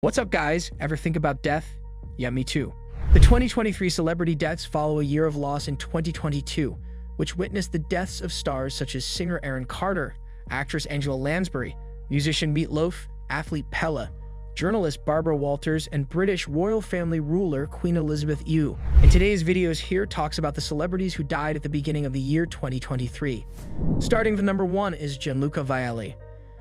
What's up, guys? Ever think about death? Yeah, me too. The 2023 celebrity deaths follow a year of loss in 2022, which witnessed the deaths of stars such as singer Aaron Carter, actress Angela Lansbury, musician Meat Loaf, athlete Pella, journalist Barbara Walters, and British royal family ruler Queen Elizabeth II. In today's videos here talks about the celebrities who died at the beginning of the year 2023. Starting with number 1 is Gianluca Vialli.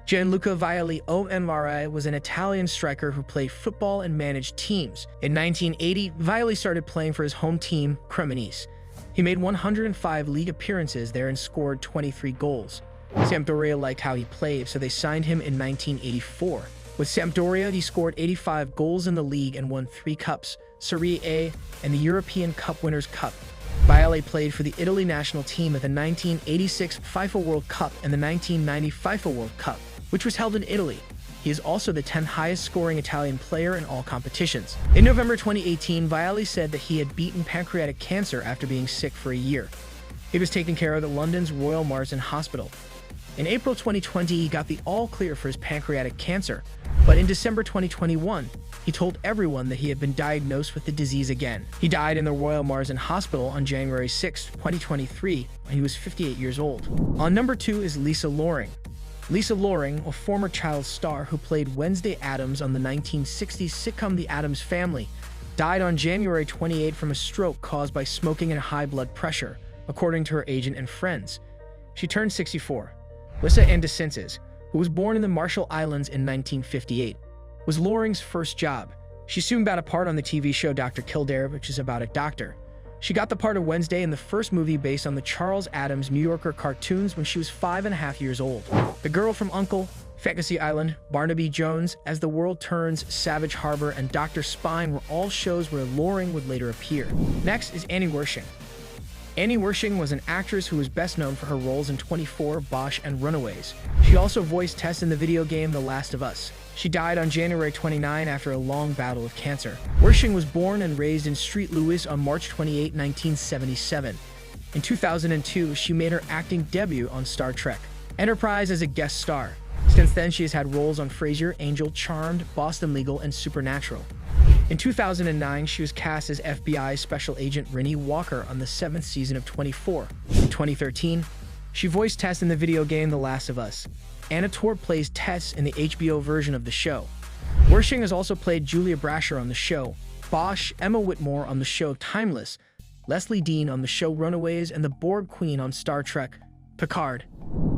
Gianluca Vialli OMRI was an Italian striker who played football and managed teams. In 1980, Vialli started playing for his home team, Cremonese. He made 105 league appearances there and scored 23 goals. Sampdoria liked how he played, so they signed him in 1984. With Sampdoria, he scored 85 goals in the league and won 3 cups, Serie A and the European Cup Winners' Cup. Vialli played for the Italy national team at the 1986 FIFA World Cup and the 1990 FIFA World Cup, which was held in Italy. He is also the 10th highest scoring Italian player in all competitions. In November 2018, Vialli said that he had beaten pancreatic cancer after being sick for a year. He was taken care of at London's Royal Marsden Hospital. In April 2020, he got the all clear for his pancreatic cancer, but in December 2021, he told everyone that he had been diagnosed with the disease again. He died in the Royal Marsden Hospital on January 6, 2023, when he was 58 years old. On number 2 is Lisa Loring. Lisa Loring, a former child star who played Wednesday Addams on the 1960s sitcom The Addams Family, died on January 28 from a stroke caused by smoking and high blood pressure, according to her agent and friends. She turned 64. Lisa Ann DeSantis, who was born in the Marshall Islands in 1958, was Loring's first job. She soon got a part on the TV show Dr. Kildare, which is about a doctor. She got the part of Wednesday in the first movie based on the Charles Addams New Yorker cartoons when she was 5.5 years old. The Girl from U.N.C.L.E., Fantasy Island, Barnaby Jones, As the World Turns, Savage Harbor, and Dr. Spine were all shows where Loring would later appear. Next is Annie Wersching. Annie Wersching was an actress who was best known for her roles in 24, Bosch, and Runaways. She also voiced Tess in the video game The Last of Us. She died on January 29 after a long battle with cancer. Wersching was born and raised in St. Louis on March 28, 1977. In 2002, she made her acting debut on Star Trek Enterprise as a guest star. Since then, she has had roles on Frasier, Angel, Charmed, Boston Legal, and Supernatural. In 2009, she was cast as FBI Special Agent Renee Walker on the 7th season of 24. In 2013, she voiced Tess in the video game The Last of Us. Anna Torv plays Tess in the HBO version of the show. Wersching has also played Julia Brasher on the show Bosch, Emma Whitmore on the show Timeless, Leslie Dean on the show Runaways, and the Borg Queen on Star Trek Picard.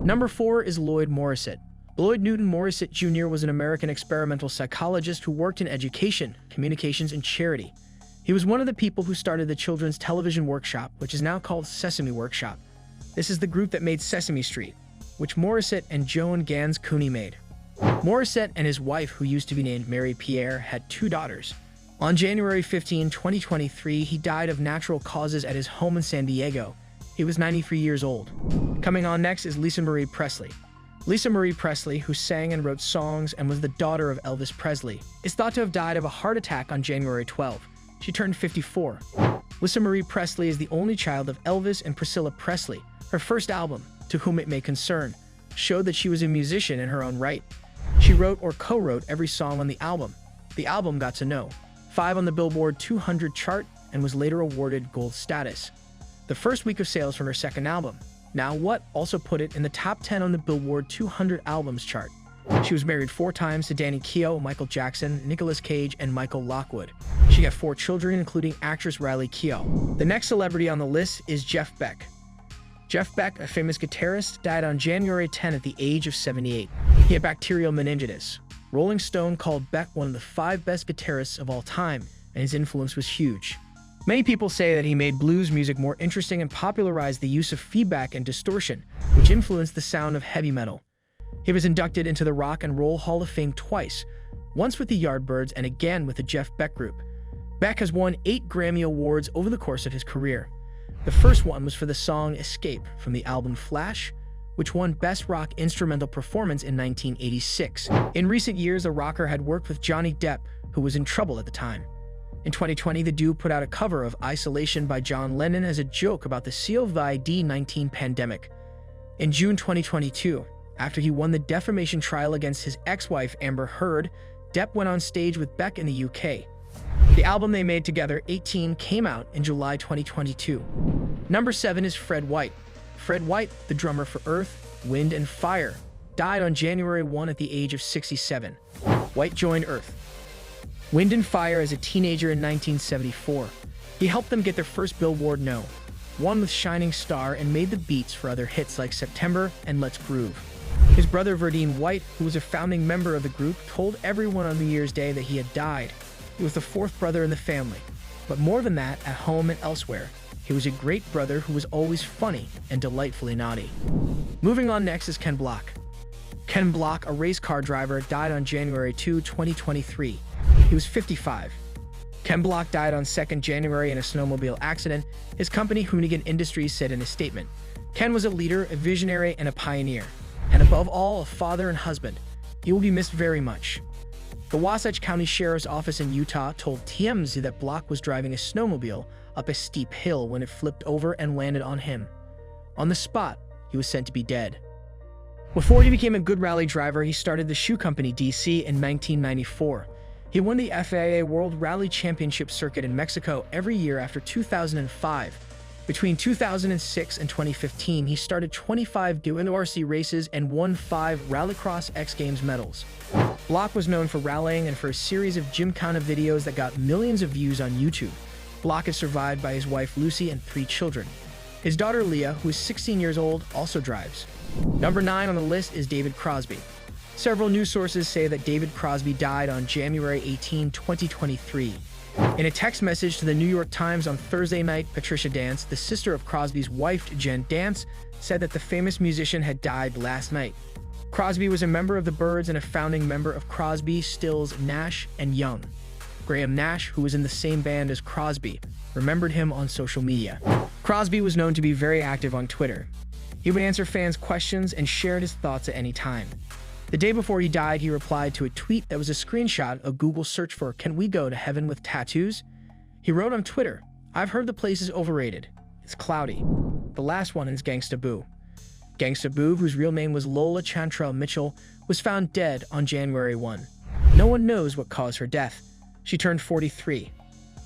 Number 4 is Lloyd Morrisett. Lloyd Newton Morrisett Jr. was an American experimental psychologist who worked in education, communications, and charity. He was one of the people who started the Children's Television Workshop, which is now called Sesame Workshop. This is the group that made Sesame Street, which Morrisett and Joan Gans Cooney made. Morrisett and his wife, who used to be named Mary Pierre, had 2 daughters. On January 15, 2023, he died of natural causes at his home in San Diego. He was 93 years old. Coming on next is Lisa Marie Presley. Lisa Marie Presley, who sang and wrote songs and was the daughter of Elvis Presley, is thought to have died of a heart attack on January 12. She turned 54. Lisa Marie Presley is the only child of Elvis and Priscilla Presley. Her first album, To Whom It May Concern, showed that she was a musician in her own right. She wrote or co-wrote every song on the album. The album got to No. 5 on the Billboard 200 chart and was later awarded gold status. The first week of sales from her second album, Now What, also put it in the top 10 on the Billboard 200 albums chart. She was married 4 times to Danny Keough, Michael Jackson, Nicolas Cage, and Michael Lockwood. She had 4 children, including actress Riley Keough. The next celebrity on the list is Jeff Beck. Jeff Beck, a famous guitarist, died on January 10 at the age of 78. He had bacterial meningitis. Rolling Stone called Beck one of the 5 best guitarists of all time, and his influence was huge. Many people say that he made blues music more interesting and popularized the use of feedback and distortion, which influenced the sound of heavy metal. He was inducted into the Rock and Roll Hall of Fame twice, once with the Yardbirds and again with the Jeff Beck Group. Beck has won 8 Grammy Awards over the course of his career. The first one was for the song Escape from the album Flash, which won Best Rock Instrumental Performance in 1986. In recent years, the rocker had worked with Johnny Depp, who was in trouble at the time. In 2020, the duo put out a cover of Isolation by John Lennon as a joke about the COVID-19 pandemic. In June 2022, after he won the defamation trial against his ex-wife Amber Heard, Depp went on stage with Beck in the UK. The album they made together, 18, came out in July 2022. Number 7 is Fred White. Fred White, the drummer for Earth, Wind and Fire, died on January 1 at the age of 67. White joined Earth, Wind and Fire as a teenager in 1974. He helped them get their first Billboard No. 1 with Shining Star and made the beats for other hits like September and Let's Groove. His brother Verdine White, who was a founding member of the group, told everyone on New Year's Day that he had died. He was the 4th brother in the family. But more than that, at home and elsewhere, he was a great brother who was always funny and delightfully naughty. Moving on next is Ken Block. Ken Block, a race car driver, died on January 2, 2023. He was 55. Ken Block died on 2nd January in a snowmobile accident, his company Hoonigan Industries said in a statement. Ken was a leader, a visionary, and a pioneer, and above all, a father and husband. He will be missed very much. The Wasatch County Sheriff's Office in Utah told TMZ that Block was driving a snowmobile up a steep hill when it flipped over and landed on him. On the spot, he was said to be dead. Before he became a good rally driver, he started the shoe company DC in 1994. He won the FIA World Rally Championship circuit in Mexico every year after 2005. Between 2006 and 2015, he started 25 WRC races and won 5 Rallycross X Games medals. Block was known for rallying and for a series of Gymkhana videos that got millions of views on YouTube. Block is survived by his wife Lucy and 3 children. His daughter Leah, who is 16 years old, also drives. Number 9 on the list is David Crosby. Several news sources say that David Crosby died on January 18, 2023. In a text message to the New York Times on Thursday night, Patricia Dance, the sister of Crosby's wife, Jen Dance, said that the famous musician had died last night. Crosby was a member of the Byrds and a founding member of Crosby, Stills, Nash, and Young. Graham Nash, who was in the same band as Crosby, remembered him on social media. Crosby was known to be very active on Twitter. He would answer fans' questions and shared his thoughts at any time. The day before he died, he replied to a tweet that was a screenshot of Google search for "Can we go to heaven with tattoos?" He wrote on Twitter, "I've heard the place is overrated. It's cloudy." The last one is Gangsta Boo. Gangsta Boo, whose real name was Lola Chantrell Mitchell, was found dead on January 1. No one knows what caused her death. She turned 43.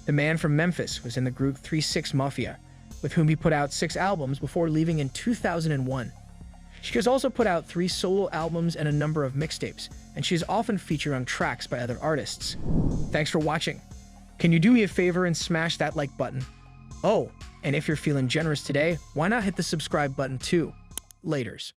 The man from Memphis was in the group 3 6 Mafia, with whom he put out 6 albums before leaving in 2001. She has also put out 3 solo albums and a number of mixtapes, and she is often featured on tracks by other artists. Thanks for watching. Can you do me a favor and smash that like button? Oh, and if you're feeling generous today, why not hit the subscribe button too? Laters.